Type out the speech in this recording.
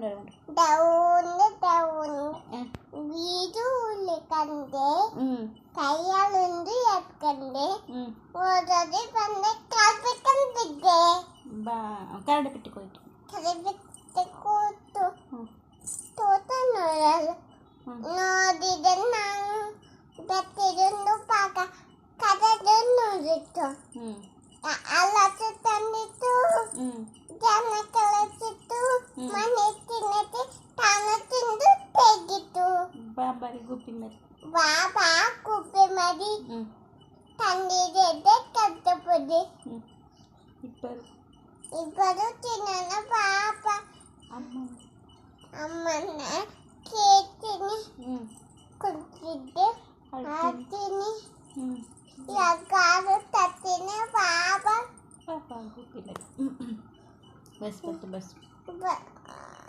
daun വീട് കണ്ടേ കയ്യാളുണ്ട് എക്കണ്ടേ ഓരോ പണ്ട് കളിപ്പിക്കണ്ടേ കരടപ്പെട്ടി പോയിട്ട് കളിപ്പിട്ട് കൂത്തു തോന്നുന്നു നോദിደ ನಾನು ಬೆಟ್ಟಿരുന്നു ಪಾಕ ಕದನ್ನು ಇತ್ತು ಅಲ್ಲತ್ತು ತಂದಿತ್ತು ಜನ ಕಳಿಸಿತ್ತು ಮನೆ ತಿನ್ನಕ್ಕೆ ತಾನು ತಿಂದು ತೆಗಿತು ಬಾಬಾರಿ ಗುಪ್ಪಿ ಮರಿ ಬಾಬಾ ಕುಪ್ಪೆ ಮರಿ ತಂದಿದೆ ಕಟ್ಟಪುಡಿ ಇಬ್ಬರು ತಿನ್ನನ ಪಾಪ ಅಮ್ಮನ ಕೇಳ್ತೀನಿ ಕುಂತಿದ್ದೆ ಆಡ್ತೀನಿ ಯಾಕಾದ್ರೂ ತತ್ತೀನಿ ಬಾಬಾ ಗುಪ್ಪಿ ಮರಿ ಬಸ್